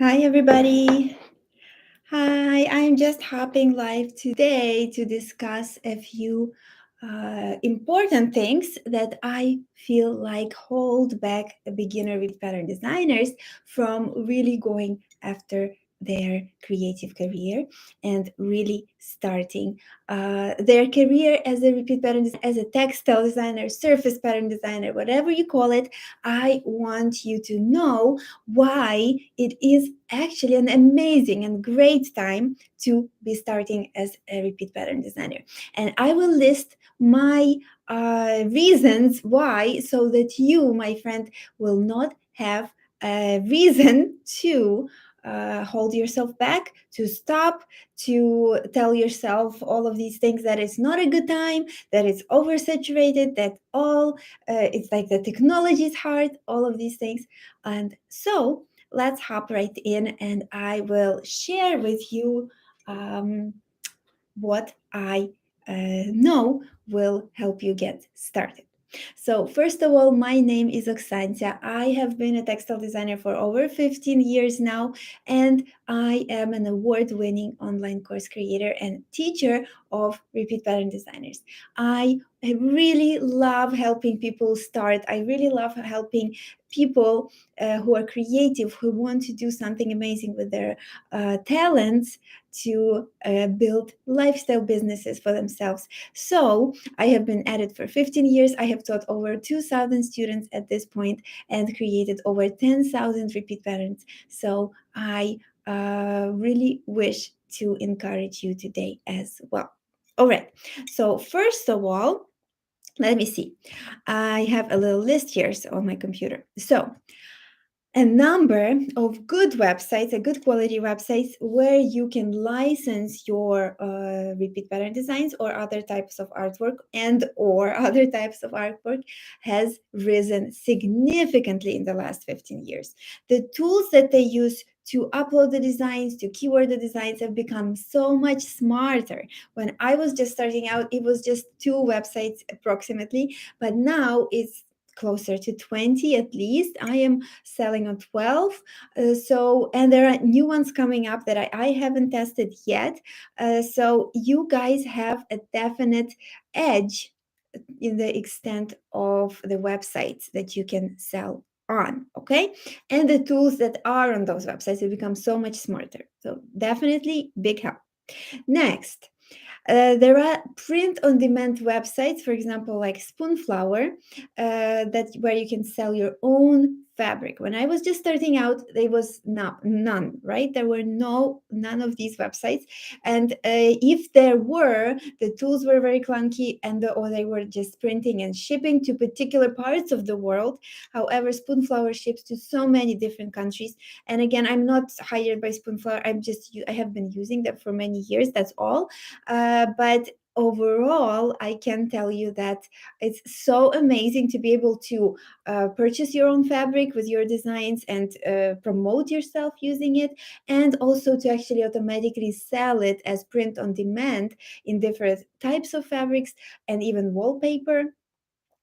Hi, everybody. Hi, I'm just hopping live today to discuss a few important things that I feel like hold back beginner with pattern designers from really going after their creative career and really starting their career as a repeat pattern as a textile designer, surface pattern designer, whatever you call it. I want you to know why it is actually an amazing and great time to be starting as a repeat pattern designer. And I will list my reasons why so that you, my friend, will not have a reason to hold yourself back, to stop, to tell yourself all of these things that it's not a good time, that it's oversaturated, that all it's like the technology is hard, all of these things. And so let's hop right in, and I will share with you um, what I know will help you get started. So, first of all, my name is Oksancia. I have been a textile designer for over 15 years now, and I am an award winning online course creator and teacher of repeat pattern designers. I really love helping people start. I really love helping people who are creative, who want to do something amazing with their talents to build lifestyle businesses for themselves. So I have been at it for 15 years. I have taught over 2,000 students at this point and created over 10,000 repeat patterns. So I really wish to encourage you today as well. All right. So first of all, let me see. I have a little list here on my computer. So a number of good websites, a good quality websites where you can license your repeat pattern designs or other types of artwork and or other types of artwork has risen significantly in the last 15 years. The tools that they use to upload the designs, to keyword the designs have become so much smarter. When I was just starting out, it was just two websites approximately, but now it's closer to 20 at least. I am selling on 12. And there are new ones coming up that I haven't tested yet. So you guys have a definite edge in the extent of the websites that you can sell on, okay? And the tools that are on those websites have become so much smarter. So definitely big help. Next, there are print-on-demand websites, for example, like Spoonflower, that where you can sell your own fabric. When I was just starting out, there was none, right? There were none of these websites, and if there were, the tools were very clunky, or they were just printing and shipping to particular parts of the world. However, Spoonflower ships to so many different countries, and again, I'm not hired by Spoonflower. I have been using them for many years. That's all. But overall, I can tell you that it's so amazing to be able to purchase your own fabric with your designs and promote yourself using it, and also to actually automatically sell it as print on demand in different types of fabrics and even wallpaper.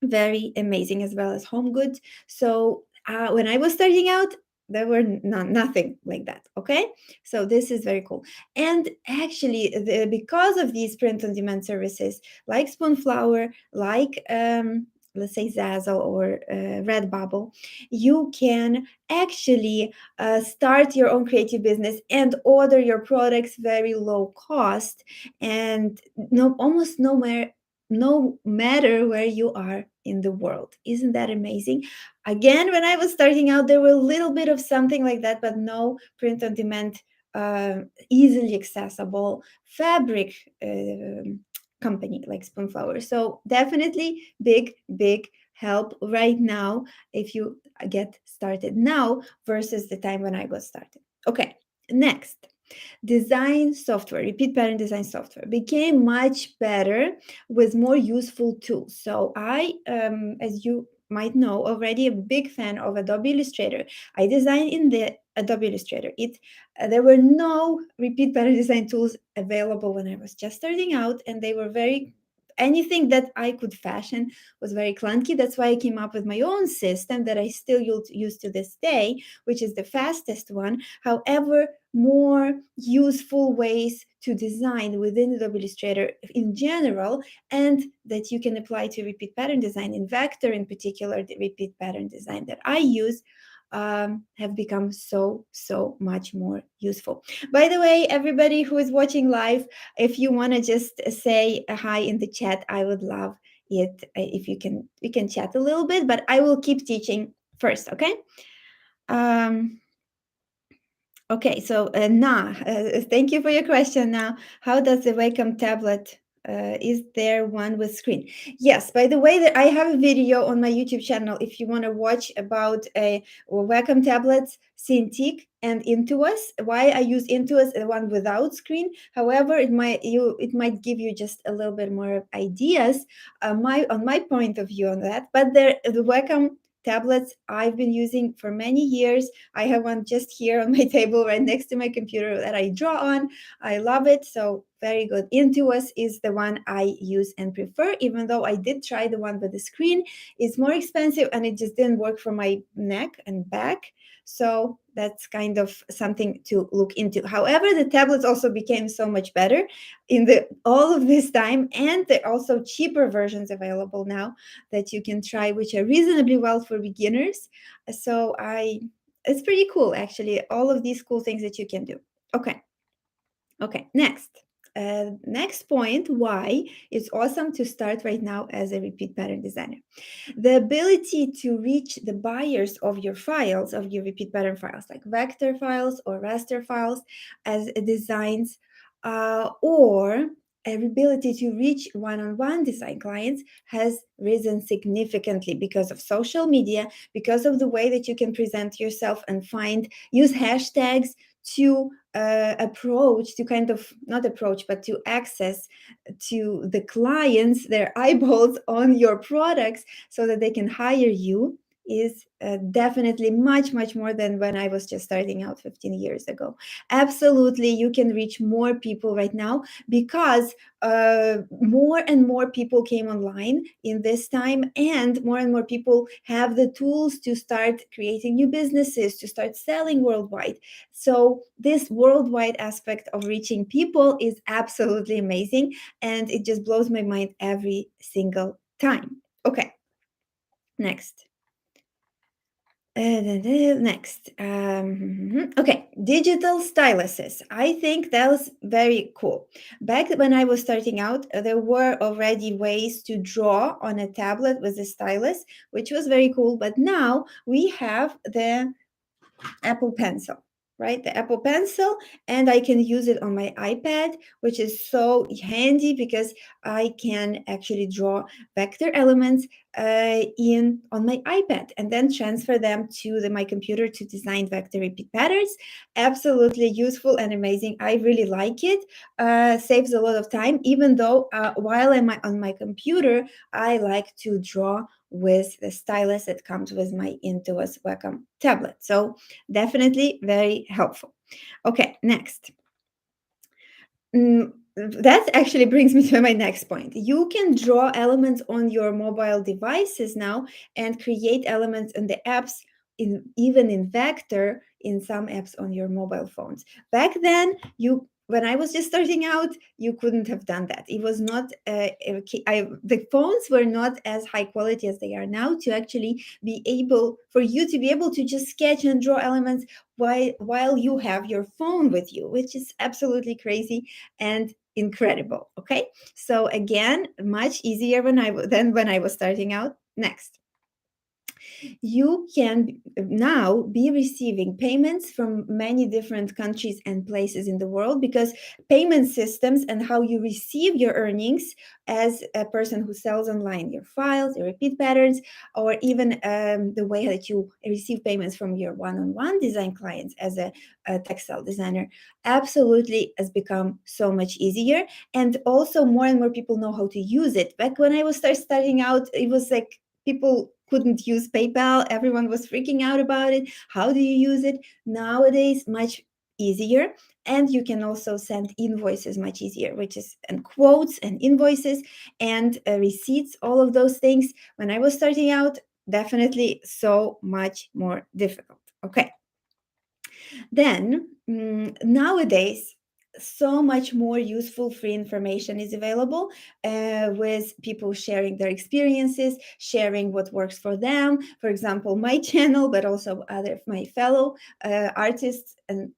Very amazing, as well as home goods. So when I was starting out, there were nothing like that. Okay, so this is very cool. And actually, because of these print on demand services like Spoonflower, like let's say Zazzle or Redbubble, you can actually start your own creative business and order your products very low cost, and almost nowhere, no matter where you are in the world. Isn't that amazing? Again, when I was starting out, there were a little bit of something like that, but no print on demand, easily accessible fabric company like Spoonflower. So definitely big help right now if you get started now versus the time when I got started. Okay, next. Design software, repeat pattern design software became much better with more useful tools. So as you might know already, a big fan of Adobe Illustrator. I designed in the Adobe Illustrator. There were no repeat pattern design tools available when I was just starting out, and they were very anything that I could fashion was very clunky. That's why I came up with my own system that I still use to this day, which is the fastest one. However, more useful ways to design within Adobe Illustrator in general, and that you can apply to repeat pattern design. In Vector, in particular, the repeat pattern design that I use have become so much more useful. By the way, everybody who is watching live, if you want to just say a hi in the chat, I would love it if you can. We can chat a little bit, but I will keep teaching first. Okay. Um, Okay, so thank you for your question. Now, how does the Wacom tablet? Is there one with screen? Yes. By the way, that I have a video on my YouTube channel. If you want to watch about a Wacom tablets, Cintiq and Intuos, why I use Intuos, the one without screen. However, it might give you just a little bit more ideas. My point of view on that. But the Wacom tablets I've been using for many years. I have one just here on my table right next to my computer that I draw on. I love it. So very good. Intuos is the one I use and prefer, even though I did try the one with the screen. It's more expensive and it just didn't work for my neck and back. So that's kind of something to look into. However, the tablets also became so much better in the all of this time, and there are also cheaper versions available now that you can try, which are reasonably well for beginners. So it's pretty cool, actually, all of these cool things that you can do. Okay, next point, why it's awesome to start right now as a repeat pattern designer. The ability to reach the buyers of your files, of your repeat pattern files, like vector files or raster files as designs, or our ability to reach one-on-one design clients has risen significantly because of social media, because of the way that you can present yourself and use hashtags to approach, to kind of not approach, but to access to the clients, their eyeballs on your products so that they can hire you, is definitely much more than when I was just starting out 15 years ago. Absolutely, you can reach more people right now because more and more people came online in this time, and more people have the tools to start creating new businesses, to start selling worldwide. So this worldwide aspect of reaching people is absolutely amazing, and it just blows my mind every single time. Okay, next. Next. Okay, digital styluses. I think that was very cool. Back when I was starting out, there were already ways to draw on a tablet with a stylus, which was very cool. But now we have the Apple Pencil, right? The Apple Pencil, and I can use it on my iPad, which is so handy because I can actually draw vector elements in on my iPad and then transfer them to my computer to design vector repeat patterns. Absolutely useful and amazing. I really like it. Saves a lot of time, even though while I'm on my computer, I like to draw with the stylus that comes with my Intuos Wacom tablet. So definitely very helpful. Okay, next. That actually brings me to my next point. You can draw elements on your mobile devices now and create elements in the apps, even in Vector, in some apps on your mobile phones. Back then, when I was just starting out, you couldn't have done that. It was not the phones were not as high quality as they are now to actually be able for you to be able to just sketch and draw elements while you have your phone with you, which is absolutely crazy and incredible. Okay, so again, much easier than when I was starting out. Next, you can now be receiving payments from many different countries and places in the world, because payment systems and how you receive your earnings as a person who sells online your files, your repeat patterns, or even the way that you receive payments from your one-on-one design clients as a textile designer absolutely has become so much easier. And also more and more people know how to use it. Back when I was starting out, it was like people couldn't use PayPal. Everyone was freaking out about it. How do you use it? Nowadays, much easier, and you can also send invoices much easier, which is, and quotes and invoices and receipts, all of those things. When I was starting out, definitely so much more difficult. Okay. Then nowadays, so much more useful free information is available, with people sharing their experiences, sharing what works for them. For example, my channel, but also other my fellow artists and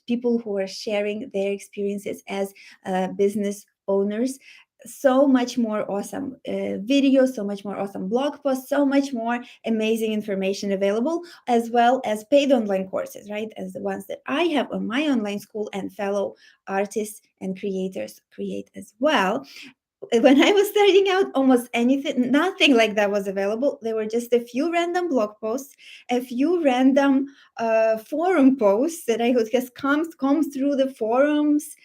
people who are sharing their experiences as business owners. So much more awesome videos, so much more awesome blog posts, so much more amazing information available, as well as paid online courses, right? As the ones that I have on my online school and fellow artists and creators create as well. When I was starting out, almost anything, nothing like that was available. There were just a few random blog posts, a few random forum posts that I would just comb through the forums.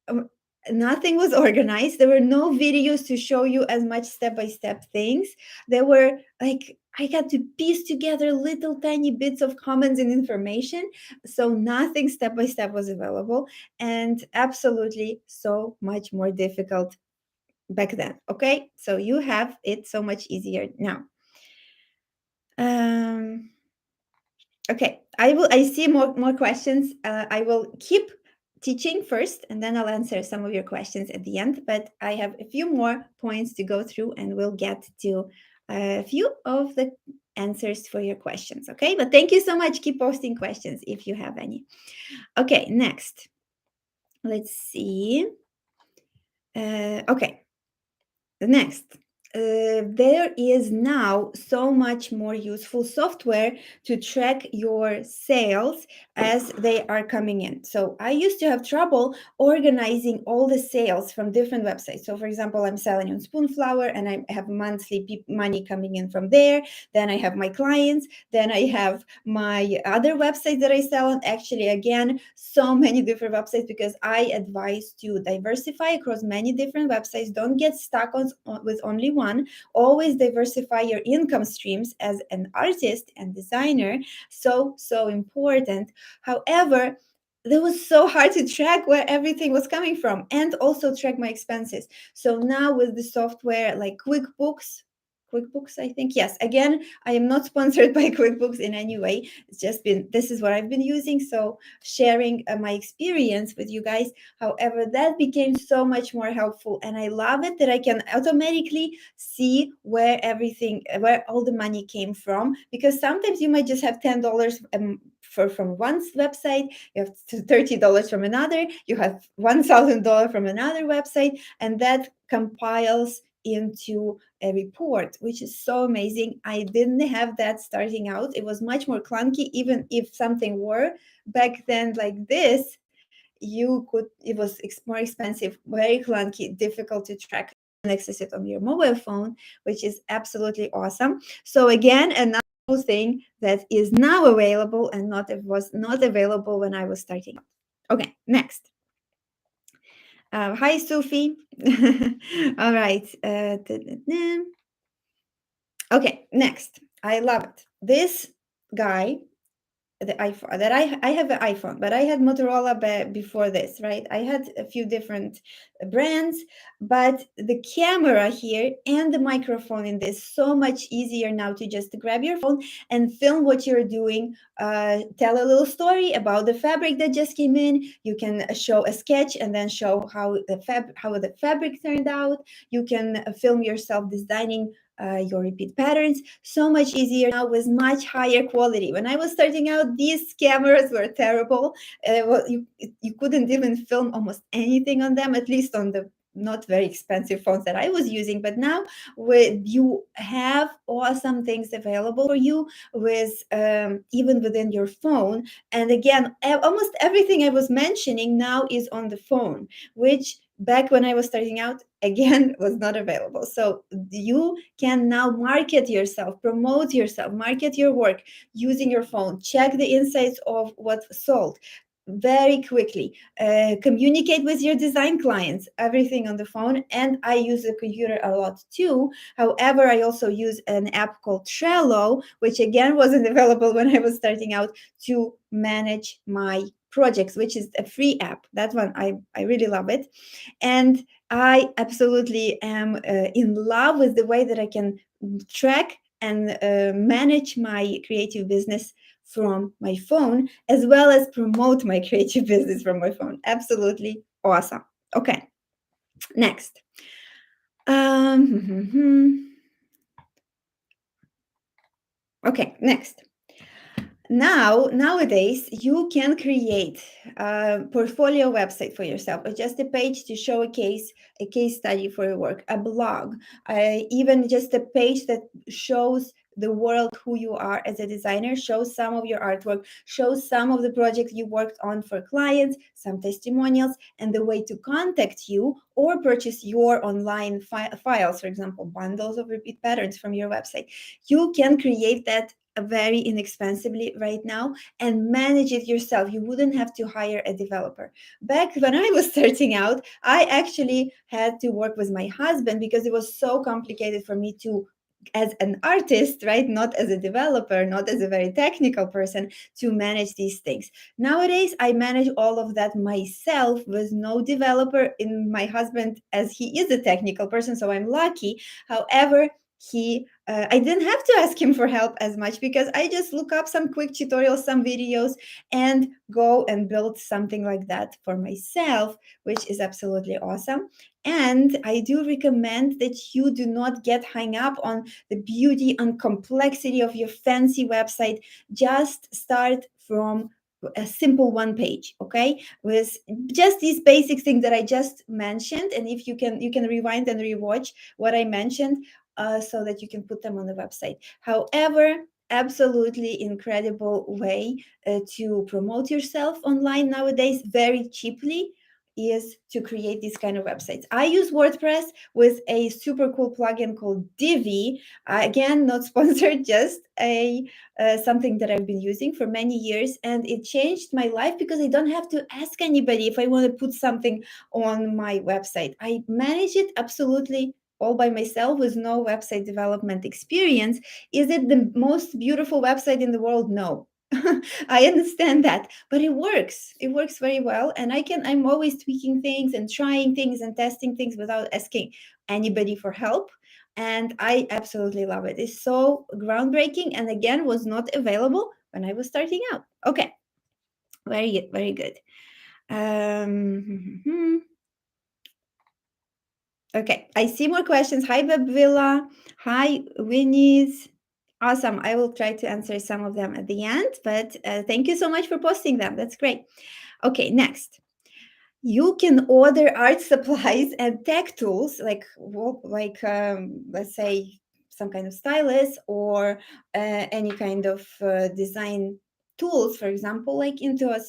um, Nothing was organized. There were no videos to show you as much step-by-step things. There were like, I had to piece together little tiny bits of comments and information, so nothing step-by-step was available, and absolutely so much more difficult back then. Okay, so you have it so much easier now. um Okay, I see more questions. I will keep teaching first, and then I'll answer some of your questions at the end. But I have a few more points to go through, and we'll get to a few of the answers for your questions. Okay, but thank you so much. Keep posting questions if you have any. Okay, next, let's see. Okay, the next. There is now so much more useful software to track your sales as they are coming in. So I used to have trouble organizing all the sales from different websites. So for example, I'm selling on Spoonflower and I have monthly money coming in from there. Then I have my clients. Then I have my other websites that I sell on. Actually, again, so many different websites, because I advise to diversify across many different websites. Don't get stuck with only one. Always diversify your income streams as an artist and designer. So important. However, it was so hard to track where everything was coming from, and also track my expenses. So now with the software like QuickBooks, I think. Yes. Again, I am not sponsored by QuickBooks in any way. It's just been, this is what I've been using. So sharing my experience with you guys. However, that became so much more helpful. And I love it that I can automatically see where all the money came from. Because sometimes you might just have $10 from one website, you have $30 from another, you have $1,000 from another website, and that compiles into a report, which is so amazing. I didn't have that starting out. It was much more clunky. Even if something were back then like this, it was more expensive, very clunky, difficult to track and access it on your mobile phone, which is absolutely awesome. So again, another thing that is now available and was not available when I was starting out. Okay, next. Hi, Sophie. All right. Okay, next. I love it. This guy, the iPhone, that I have an iPhone, but I had Motorola before this, right? I had a few different brands, but the camera here and the microphone in this, so much easier now to just grab your phone and film what you're doing. Tell a little story about the fabric that just came in. You can show a sketch and then show how the fabric turned out. You can film yourself designing your repeat patterns. So much easier now with much higher quality. When I was starting out, these cameras were terrible. You couldn't even film almost anything on them, at least on the not very expensive phones that I was using. But now you have awesome things available for you with even within your phone. And again, almost everything I was mentioning now is on the phone, which back when I was starting out, again, was not available. So you can now market yourself, promote yourself, market your work using your phone. Check the insights of what's sold very quickly. Communicate with your design clients, everything on the phone. And I use the computer a lot too. However, I also use an app called Trello, which again wasn't available when I was starting out, to manage my projects, which is a free app. That one, I really love it. And I absolutely am in love with the way that I can track and manage my creative business from my phone, as well as promote my creative business from my phone. Absolutely awesome. Okay, next. Okay, next. Nowadays, you can create a portfolio website for yourself, or just a page to showcase a case study for your work, a blog, even just a page that shows the world who you are as a designer, shows some of your artwork, shows some of the projects you worked on for clients, some testimonials, and the way to contact you or purchase your online files, for example, bundles of repeat patterns from your website. You can create that very inexpensively right now and manage it yourself. You wouldn't have to hire a developer. Back when I was starting out, I actually had to work with my husband because it was so complicated for me to, as an artist, right, not as a developer, not as a very technical person, to manage these things. Nowadays, I manage all of that myself with no developer in my husband, as he is a technical person, so I'm lucky. However, I didn't have to ask him for help as much because I just look up some quick tutorials, some videos, and go and build something like that for myself, which is absolutely awesome. And I do recommend that you do not get hung up on the beauty and complexity of your fancy website. Just start from a simple one page, okay, with just these basic things that I just mentioned. And if you can rewind and rewatch what I mentioned, so that you can put them on the website. However, absolutely incredible way to promote yourself online nowadays very cheaply is to create these kind of websites. I use WordPress with a super cool plugin called Divi. Again, not sponsored, just a something that I've been using for many years, and it changed my life because I don't have to ask anybody if I want to put something on my website. I manage it absolutely all by myself with no website development experience. Is it the most beautiful website in the world? No. I understand that, but it works. It works very well, and I'm always tweaking things and trying things and testing things without asking anybody for help. And I absolutely love it. It's so groundbreaking, and again, was not available when I was starting out. Okay, very good, very good. Okay, I see more questions. Hi, Babvilla. Hi, Winnie's. Awesome. I will try to answer some of them at the end, but thank you so much for posting them. That's great. Okay, next. You can order art supplies and tech tools let's say some kind of stylus or any kind of design tools, for example, like into a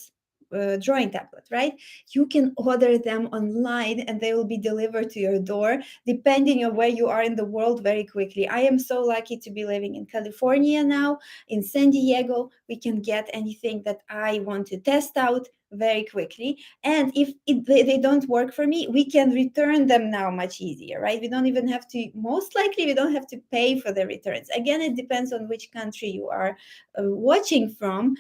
drawing tablet, right? You can order them online and they will be delivered to your door depending on where you are in the world very quickly. I am so lucky to be living in California now. In San Diego, we can get anything that I want to test out very quickly. And if they don't work for me, we can return them now much easier, right? We don't even have to, most likely, we don't have to pay for the returns. Again, it depends on which country you are watching from.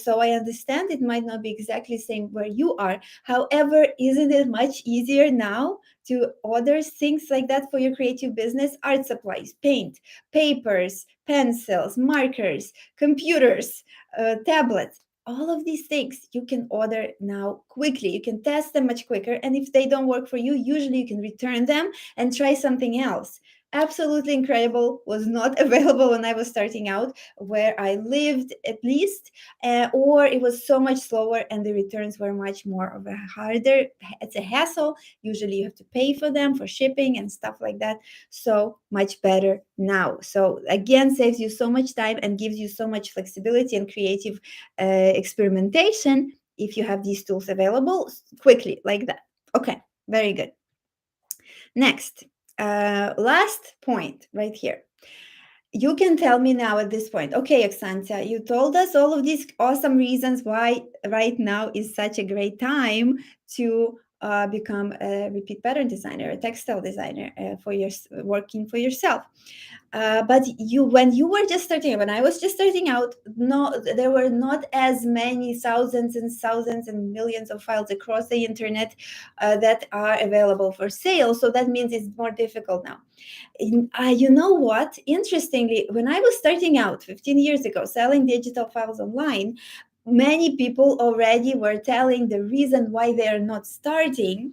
So I understand it might not be exactly the same where you are. However, isn't it much easier now to order things like that for your creative business? Art supplies, paint, papers, pencils, markers, computers, tablets. All of these things you can order now quickly. You can test them much quicker. And if they don't work for you, usually you can return them and try something else. Absolutely incredible. Was not available when I was starting out where I lived, at least, or it was so much slower and the returns were much more of a harder. It's a hassle. Usually you have to pay for them for shipping and stuff like that. So much better now. So again, saves you so much time and gives you so much flexibility and creative experimentation if you have these tools available quickly like that. Okay, very good. Next, last point right here. You can tell me now at this point, okay, Oksancia, you told us all of these awesome reasons why right now is such a great time to become a repeat pattern designer, a textile designer for your working for yourself. But when you were just starting, when I was just starting out, no, there were not as many thousands and millions of files across the internet that are available for sale. So that means it's more difficult now. You know what? Interestingly, when I was starting out 15 years ago, selling digital files online, many people already were telling the reason why they are not starting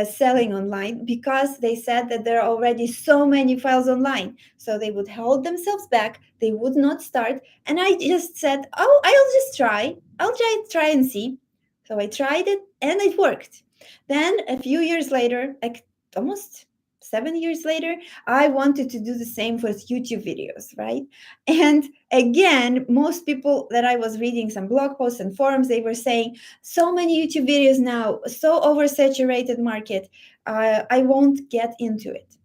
selling online, because they said that there are already so many files online. So they would hold themselves back, they would not start. And I just said, oh, I'll just try. I'll try and see. So I tried it and it worked. Then a few years later, like almost 7 years later, I wanted to do the same with YouTube videos, right? And again, most people that I was reading some blog posts and forums, they were saying, so many YouTube videos now, so oversaturated market. I won't get into it.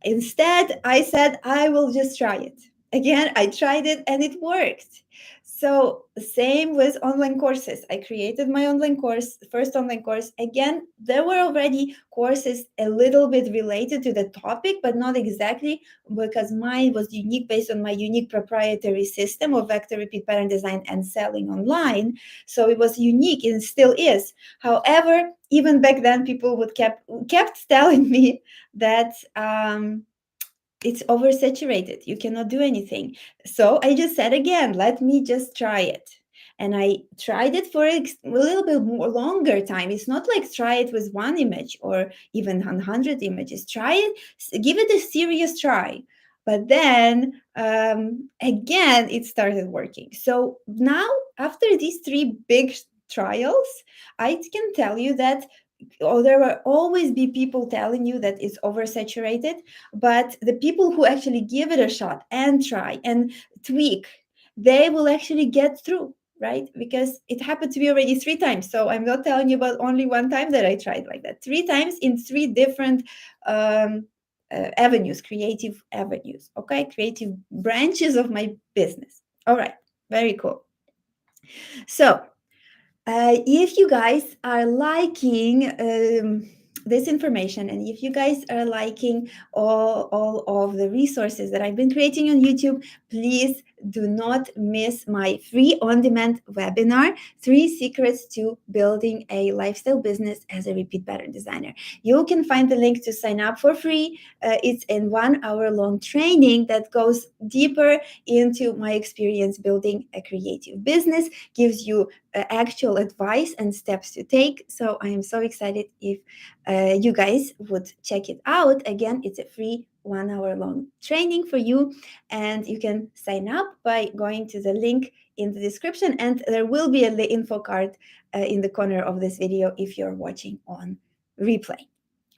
Instead, I said, I will just try it. Again, I tried it and it worked. So, same with online courses. I created my online course, first online course. Again, there were already courses a little bit related to the topic, but not exactly, because mine was unique based on my unique proprietary system of vector repeat pattern design and selling online. So it was unique and still is. However, even back then, people would kept telling me that it's oversaturated. You cannot do anything. So I just said again, let me just try it. And I tried it for a little bit more longer time. It's not like try it with one image or even 100 images. Try it, give it a serious try. But then again, it started working. So now, after these 3 big trials, I can tell you that there will always be people telling you that it's oversaturated, but the people who actually give it a shot and try and tweak, they will actually get through, right? Because it happened to me already 3 times. So I'm not telling you about only one time that I tried like that. 3 times in 3 different um, avenues, creative avenues, okay? Creative branches of my business. All right, very cool. So if you guys are liking this information, and if you guys are liking all of the resources that I've been creating on YouTube, please do not miss my free on-demand webinar, 3 secrets to building a lifestyle business as a repeat pattern designer. You can find the link to sign up for free. It's a 1 hour-long training that goes deeper into my experience building a creative business, gives you actual advice and steps to take. So I am so excited if you guys would check it out. Again, it's a free 1 hour-long training for you, and you can sign up by going to the link in the description, and there will be a info card in the corner of this video if you're watching on replay.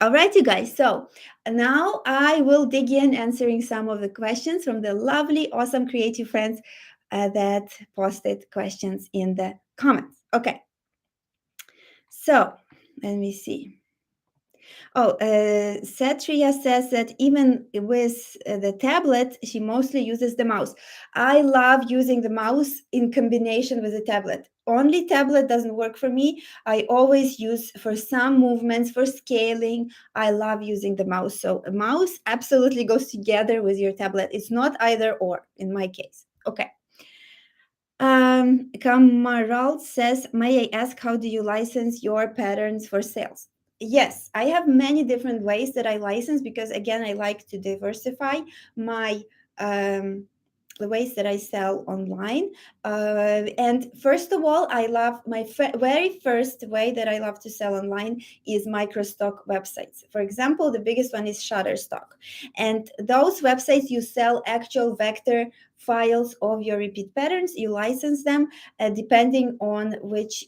All right, you guys. So now I will dig in answering some of the questions from the lovely, awesome creative friends that posted questions in the comments. Okay. So let me see. Oh, Satria says that even with the tablet, she mostly uses the mouse. I love using the mouse in combination with the tablet. Only tablet doesn't work for me. I always use for some movements, for scaling. I love using the mouse. So a mouse absolutely goes together with your tablet. It's not either or in my case. Okay. Kamaral says, may I ask, how do you license your patterns for sales? Yes, I have many different ways that I license, because again, I like to diversify my the ways that I sell online. And first of all, I love my very first way that I love to sell online is microstock websites. For example, the biggest one is Shutterstock. And those websites, you sell actual vector files of your repeat patterns. You license them depending on which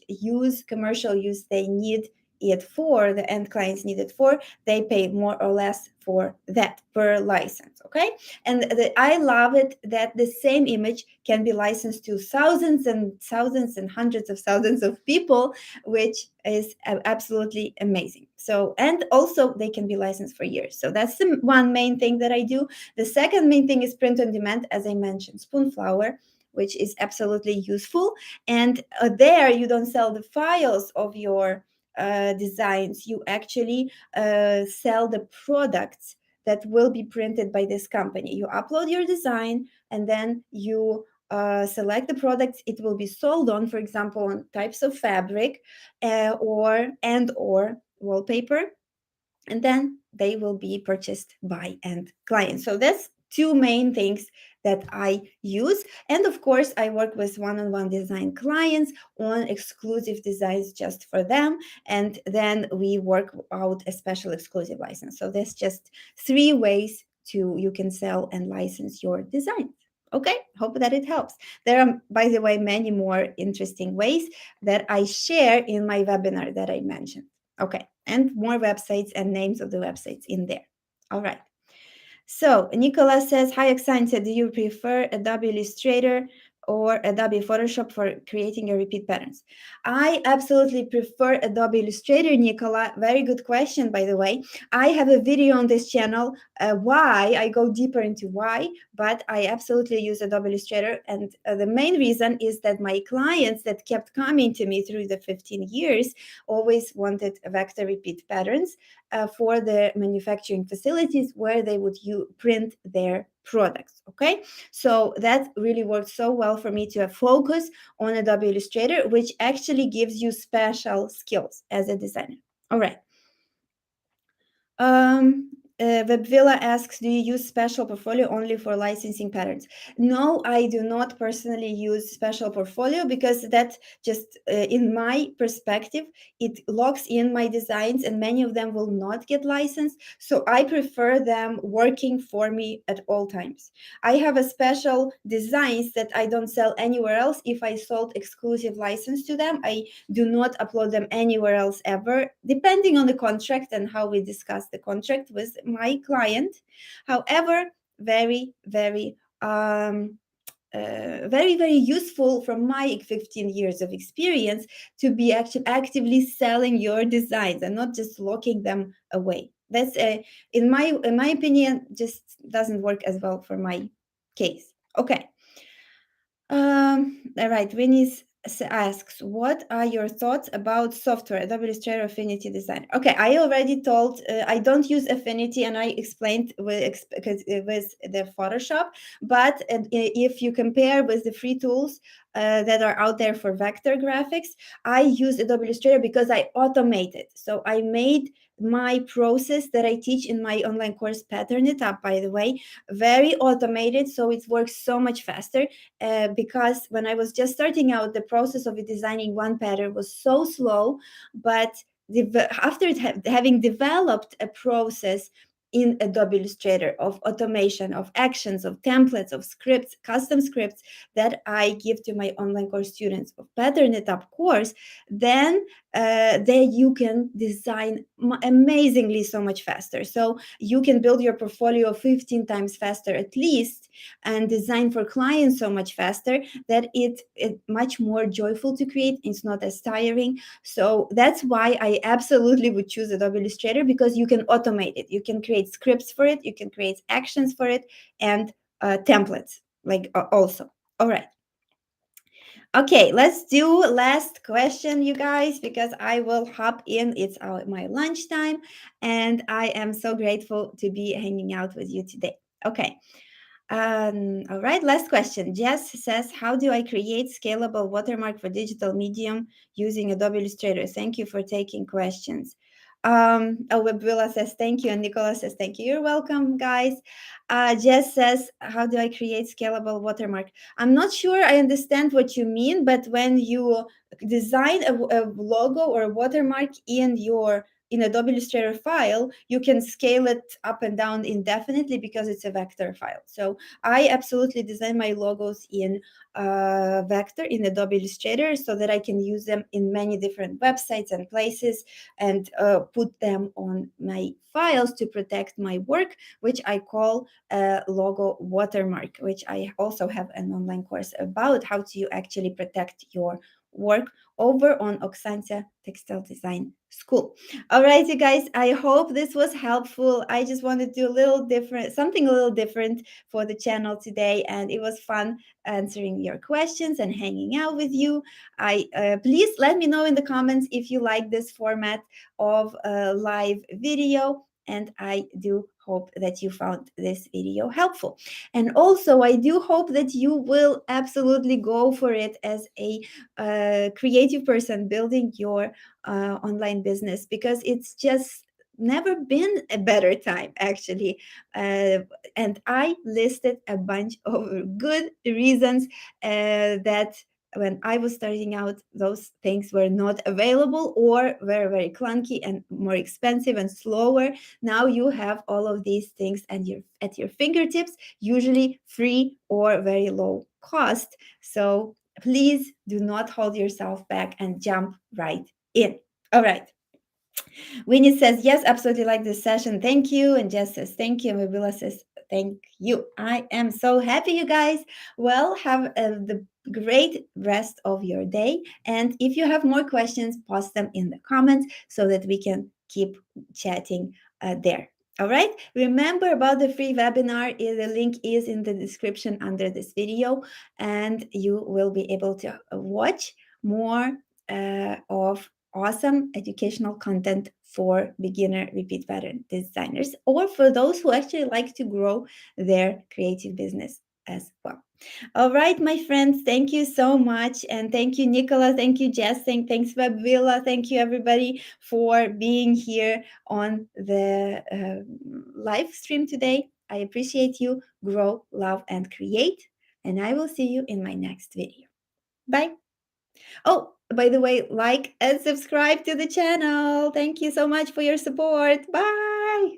commercial use they need it for, the end clients need it for. They pay more or less for that per license. Okay. And I love it that the same image can be licensed to thousands and hundreds of thousands of people, which is absolutely amazing. So, and also they can be licensed for years. So that's the one main thing that I do. The second main thing is print on demand, as I mentioned, Spoonflower, which is absolutely useful. And there you don't sell the files of your designs, you actually sell the products that will be printed by this company. You upload your design, and then you select the products it will be sold on, for example, on types of fabric or wallpaper, and then they will be purchased by end clients. So that's two main things that I use. And of course, I work with one-on-one design clients on exclusive designs just for them, and then we work out a special exclusive license. So there's just three ways to you can sell and license your design. Okay, hope that it helps. There are, by the way, many more interesting ways that I share in my webinar that I mentioned. Okay, and more websites and names of the websites in there. All right. So Nicola says, hi, Oksancia, do you prefer Adobe Illustrator or Adobe Photoshop for creating your repeat patterns? I absolutely prefer Adobe Illustrator, Nicola. Very good question, by the way. I have a video on this channel, why, I go deeper into why, but I absolutely use Adobe Illustrator. And the main reason is that my clients that kept coming to me through the 15 years always wanted vector repeat patterns for the manufacturing facilities where they would print their products. Okay, so that really worked so well for me to focus on Adobe Illustrator, which actually gives you special skills as a designer. All right. Webvilla asks, do you use special portfolio only for licensing patterns? No, I do not personally use special portfolio because that just, in my perspective, it locks in my designs and many of them will not get licensed. So I prefer them working for me at all times. I have a special designs that I don't sell anywhere else. If I sold exclusive license to them, I do not upload them anywhere else ever, depending on the contract and how we discuss the contract with my client. However, very useful from my 15 years of experience to be actually actively selling your designs and not just locking them away. That's in my opinion, just doesn't work as well for my case. Okay. All right. Winnie asks, what are your thoughts about software, Adobe Illustrator, Affinity Design? Okay, I already told, I don't use Affinity, and I explained with the Photoshop, but if you compare with the free tools that are out there for vector graphics, I use Adobe Illustrator because I automate it. So I made my process that I teach in my online course, Pattern It Up, by the way, very automated, so it works so much faster. Because when I was just starting out, the process of designing one pattern was so slow. But after having developed a process in Adobe Illustrator of automation, of actions, of templates, of scripts, custom scripts that I give to my online course students of Pattern It Up course, then you can design amazingly so much faster. So you can build your portfolio 15 times faster at least, and design for clients so much faster that it's much more joyful to create. It's not as tiring. So that's why I absolutely would choose Adobe Illustrator, because you can automate it. You can create scripts for it. You can create actions for it, and templates like also. All right. Okay, let's do last question, you guys, because I will hop in. It's my lunchtime, and I am so grateful to be hanging out with you today. Okay. All right, last question. Jess says, how do I create scalable watermark for digital medium using Adobe Illustrator? Thank you for taking questions. Webvilla says, thank you. And Nicola says, thank you. You're welcome, guys. Jess says, how do I create scalable watermark? I'm not sure I understand what you mean, but when you design a logo or a watermark in Adobe Illustrator file, you can scale it up and down indefinitely because it's a vector file. So I absolutely design my logos in vector in Adobe Illustrator so that I can use them in many different websites and places, and put them on my files to protect my work, which I call a logo watermark, which I also have an online course about how to actually protect your work over on Oksancia Textile Design School. All right, you guys, I hope this was helpful. I just wanted to do something a little different for the channel today, and it was fun answering your your questions and hanging out with you. I Please let me know in the comments if you like this format of a live video. And I do hope that you found this video helpful. And also, I do hope that you will absolutely go for it as a creative person building your online business, because it's just never been a better time, actually. uh, and I listed a bunch of good reasons that when I was starting out, those things were not available or were very clunky and more expensive and slower. Now you have all of these things and you're at your fingertips, usually free or very low cost. So please do not hold yourself back and jump right in. All right. Winnie says, yes, absolutely like this session. Thank you. And Jess says, thank you. And Mabila says, thank you. I am so happy, you guys. Well, have the great rest of your day. And if you have more questions, post them in the comments so that we can keep chatting there. All right. Remember about the free webinar. The link is in the description under this video, and you will be able to watch more of awesome educational content for beginner repeat pattern designers, or for those who actually like to grow their creative business as well. All right, my friends, thank you so much. And thank you, Nicola. Thank you, Jess. Thanks, Webvilla. Thank you, everybody, for being here on the live stream today. I appreciate you. Grow, love, and create. And I will see you in my next video. Bye. Oh, by the way, like and subscribe to the channel. Thank you so much for your support. Bye.